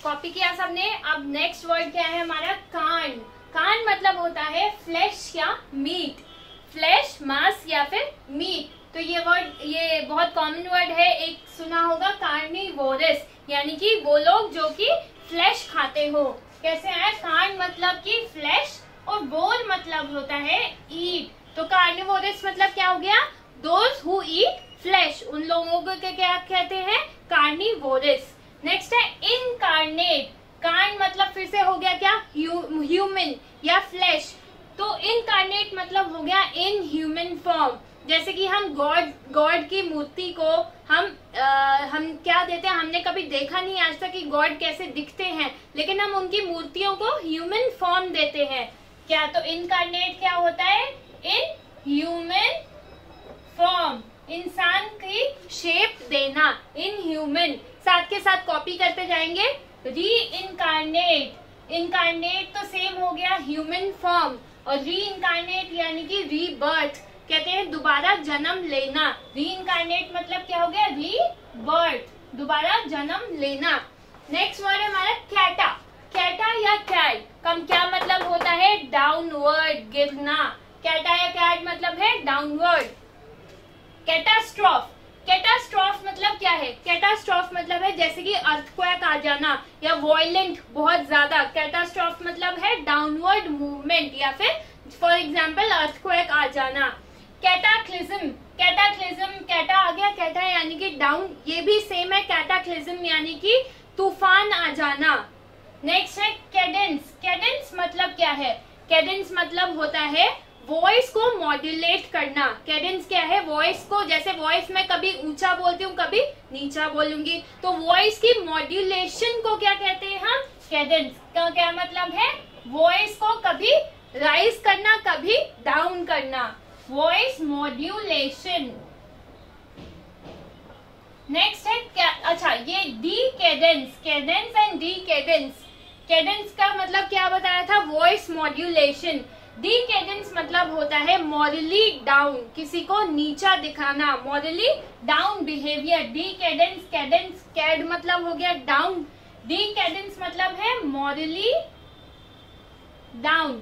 Copy किया सबने। अब नेक्स्ट वर्ड क्या है हमारा, कार्न। कार्न मतलब होता है फ्लैश या मीट, फ्लैश मांस या फिर मीट। तो ये वर्ड ये बहुत कॉमन वर्ड है, एक सुना होगा कार्निवोरस, यानी कि वो लोग जो कि फ्लैश खाते हो। कैसे है, कार्न मतलब कि फ्लैश और वोर मतलब होता है ईट। तो कार्निवोरस मतलब क्या हो गया, दोज हु ईट फ्लैश, उन लोगों को क्या कहते हैं, कार्निवोरस। नेक्स्ट है इनकार्नेट। कार्न मतलब फिर से हो गया क्या, ह्यूमन या फ्लैश। तो इनकार्नेट मतलब हो गया इन ह्यूमन फॉर्म। जैसे कि हम गॉड की मूर्ति को हम क्या देते हैं, हमने कभी देखा नहीं आज तक कि गॉड कैसे दिखते हैं, लेकिन हम उनकी मूर्तियों को ह्यूमन फॉर्म देते हैं। क्या, तो इनकार्नेट क्या होता है, इन ह्यूमन फॉर्म, इंसान की शेप देना, इन ह्यूमन। साथ के साथ कॉपी करते जाएंगे। री इनकारनेट, इनकारनेट तो सेम हो गया ह्यूमन फॉर्म, और री इनकारनेट यानी कि रीबर्थ, कहते हैं दोबारा जन्म लेना। री इनकारनेट मतलब क्या हो गया, री बर्थ, दोबारा जन्म लेना। नेक्स्ट वर्ड है हमारा कैटा। कैटा या कैट कम क्या मतलब होता है, डाउनवर्ड, गिरना। कैटा या कैट मतलब है डाउनवर्ड। कैटास्ट्रॉफ, कैटास्ट्रॉफ मतलब क्या है, कैटास्ट्रॉफ मतलब है जैसे कि अर्थक्वेक आ जाना या वॉयलेंट, बहुत ज्यादा। कैटास्ट्रॉफ मतलब है डाउनवर्ड मूवमेंट या फिर फॉर एग्जांपल अर्थक्वेक आ जाना। कैटाक्लिज्म, कैटाक्लिज्म, कैटा आ गया, कैटा यानी कि डाउन, ये भी सेम है, कैटाक्लिज्म यानी कि तूफान आ जाना। नेक्स्ट है कैडेंस। कैडेंस मतलब क्या है, कैडेंस मतलब होता है वॉइस को मॉड्यूलेट करना। कैडेंस क्या है, वॉइस को, जैसे वॉइस में कभी ऊंचा बोलती हूँ कभी नीचा बोलूंगी, तो वॉइस की मॉड्यूलेशन को क्या कहते हैं हम, कैडेंस। का क्या मतलब है, वॉइस को कभी राइज करना कभी डाउन करना, वॉइस मॉड्यूलेशन। नेक्स्ट है क्या, अच्छा ये D Cadence, Cadence and D Cadence. Cadence का मतलब क्या बताया था, वॉइस मॉड्यूलेशन। डी कैडेंस मतलब होता है मॉरली डाउन, किसी को नीचा दिखाना, morally down behaviour. Decadence, cadence cad मतलब हो गया डाउन, डी कैडेंस मतलब है मॉरली डाउन।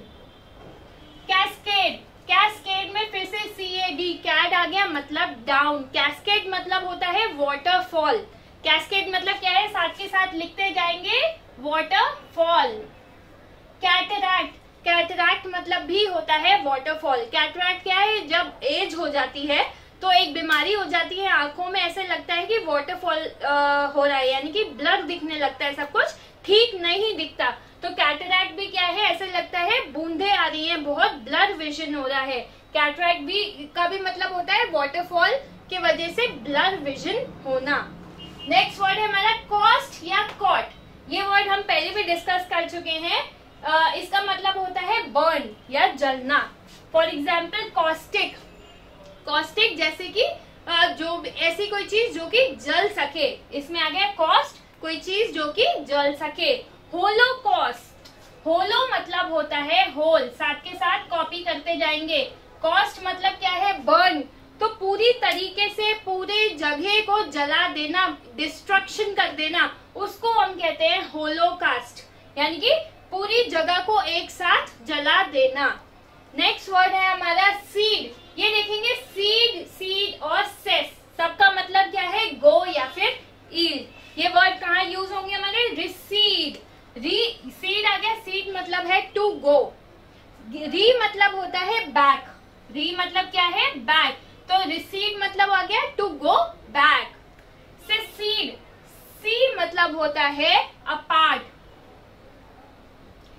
कैस्केड, कैस्केड में फिर से CAD, कैड आ गया मतलब डाउन। कैस्केड मतलब होता है वाटरफॉल। कैस्केड मतलब क्या है, साथ के साथ लिखते जाएंगे, वाटरफॉल। कैटरैक्ट, कैटरैक्ट मतलब भी होता है वाटरफॉल। कैटरैक्ट क्या है, जब एज हो जाती है तो एक बीमारी हो जाती है, आंखों में ऐसे लगता है कि वाटरफॉल हो रहा है, यानी कि ब्लर दिखने लगता है, सब कुछ ठीक नहीं दिखता। तो कैटरैक्ट भी क्या है, ऐसे लगता है बूंदे आ रही हैं, बहुत ब्लर विजन हो रहा है। कैटरैक्ट भी का भी मतलब होता है वाटरफॉल के वजह से ब्लर विजन होना। नेक्स्ट वर्ड है हमारा कॉस्ट या कॉट। ये वर्ड हम पहले भी डिस्कस कर चुके हैं। इसका मतलब होता है बर्न या जलना। फॉर एग्जाम्पल कॉस्टिक, कॉस्टिक जैसे कि जो ऐसी कोई चीज जो कि जल सके, इसमें आ गया कॉस्ट, कोई चीज जो कि जल सके। होलोकॉस्ट, होलो मतलब होता है होल, साथ के साथ कॉपी करते जाएंगे। कॉस्ट मतलब क्या है, बर्न, तो पूरी तरीके से पूरे जगह को जला देना, डिस्ट्रक्शन कर देना, उसको हम कहते हैं होलोकास्ट, यानी कि पूरी जगह को एक साथ जला देना। नेक्स्ट वर्ड है हमारा सीड। ये देखेंगे सीड, सीड और सेस, सबका मतलब क्या है, गो या फिर ईल्ड। ये वर्ड कहाँ यूज होंगे हमारे, रिसीड। री सीड आ गया, सीड मतलब है टू गो, री मतलब होता है बैक, री मतलब क्या है, बैक, तो रिसीड मतलब आ गया टू गो बैक। सेसीड, सी मतलब होता है अपार्ट,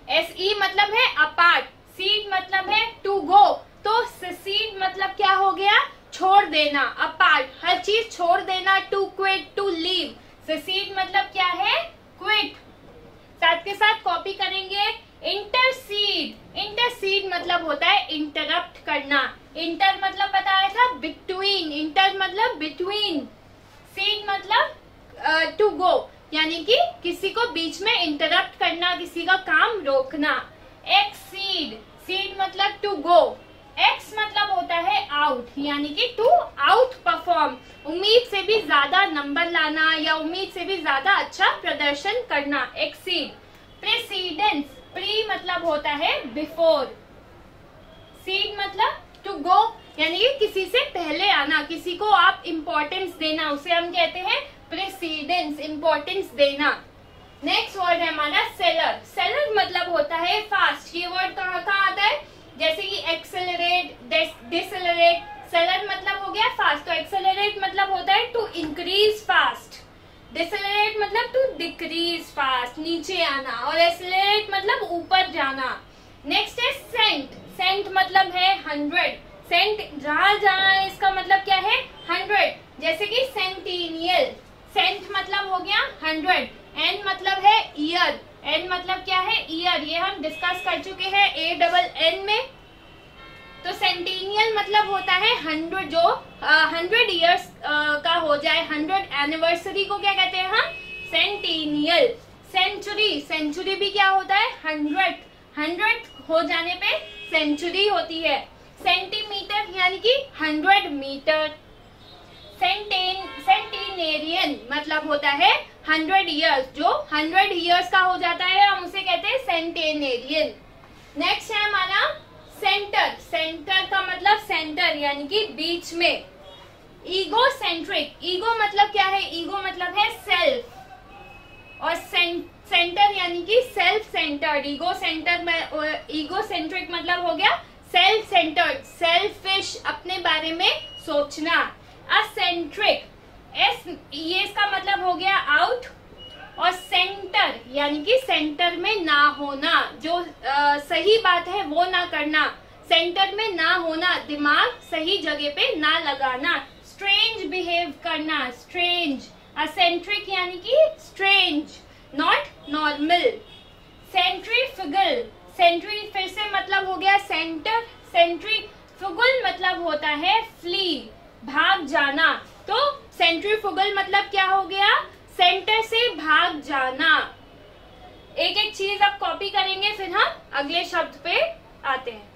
SE मतलब है अपार्ट, सीड मतलब है टू गो, तो सेसीड मतलब क्या हो गया, छोड़ देना, अपार्ट, हर चीज छोड़ देना, टू क्विट, टू लीव। सेसीड मतलब क्या है, क्विट। साथ के साथ कॉपी करेंगे। इंटरसीड, इंटरसीड मतलब होता है इंटरप्ट करना। इंटर मतलब बताया था बिटवीन, इंटर मतलब बिटवीन, सीड मतलब टू गो, यानी कि किसी को बीच में इंटरप्ट करना, किसी का काम रोकना। एक्सीड, सीड मतलब टू गो, एक्स मतलब होता है आउट, यानी कि टू आउट परफॉर्म, उम्मीद से भी ज्यादा नंबर लाना या उम्मीद से भी ज्यादा अच्छा प्रदर्शन करना। एक्सीड। प्रेसिडेंस। प्री मतलब होता है बिफोर, सीड मतलब टू गो, यानी कि किसी से पहले आना, किसी को आप इम्पोर्टेंस देना, उसे हम कहते हैं प्रेसिडेंस, इम्पोर्टेंस देना। नेक्स्ट वर्ड है हमारा सेलर। सेलर मतलब होता है फास्ट। ये वर्ड कहाँ आता है, जैसे कि एक्सेलरेट, डिसेलरेट। सेलर मतलब हो गया फास्ट, तो एक्सेलरेट मतलब होता है टू इंक्रीज फास्ट, डिसेलरेट मतलब टू डिक्रीज फास्ट, नीचे आना, और एक्सेलरेट मतलब ऊपर जाना। नेक्स्ट है सेंट। सेंट मतलब है 100। सेंट जहां जहां इसका मतलब क्या है 100, जैसे कि सेंटिनियल। सेंट मतलब हो गया 100। एन मतलब है ईयर। एन मतलब क्या है ईयर, ये हम डिस्कस कर चुके हैं ANN में। तो सेंटिनियल मतलब होता है 100, जो 100 ईयर्स का हो जाए, 100 एनिवर्सरी को क्या कहते हैं हम, सेंटिनियल। सेंचुरी। सेंचुरी भी क्या होता है 100 हो जाने पे सेंचुरी होती है। सेंटीमीटर यानी कि 100 मीटर। सेंटेनेरियन मतलब होता है 100 ईयर्स, जो 100 ईयर्स का हो जाता है हम उसे कहते हैं सेंटेनेरियन। नेक्स्ट है हमारा सेंटर। सेंटर का मतलब सेंटर यानी कि बीच में। Ego centric. ईगो मतलब क्या है, ईगो मतलब है सेल्फ, और सेंटर यानी कि सेल्फ सेंटर्ड। ईगो सेंटर में, ईगो सेंट्रिक मतलब हो गया सेल्फ सेंटर्ड, सेल्फिश, अपने बारे में सोचना। असेंट्रिक, एस ये इसका मतलब हो गया आउट, और सेंटर यानी कि सेंटर में ना होना, जो सही बात है वो ना करना, सेंटर में ना होना, दिमाग सही जगह पे ना लगाना। स्ट्रेंज बिहेव करना, स्ट्रेंज। असेंट्रिक यानी कि स्ट्रेंज, नॉट नॉर्मल। सेंट्रीफ्यूगल। सेंट्री फिर से मतलब हो गया सेंटर, सेंट्रीफ्यूगल मतलब होता है फ्ली, भाग जाना। तो सेंट्रीफ्यूगल मतलब क्या हो गया, सेंटर से भाग जाना। एक एक चीज अब कॉपी करेंगे, फिर हम अगले शब्द पे आते हैं।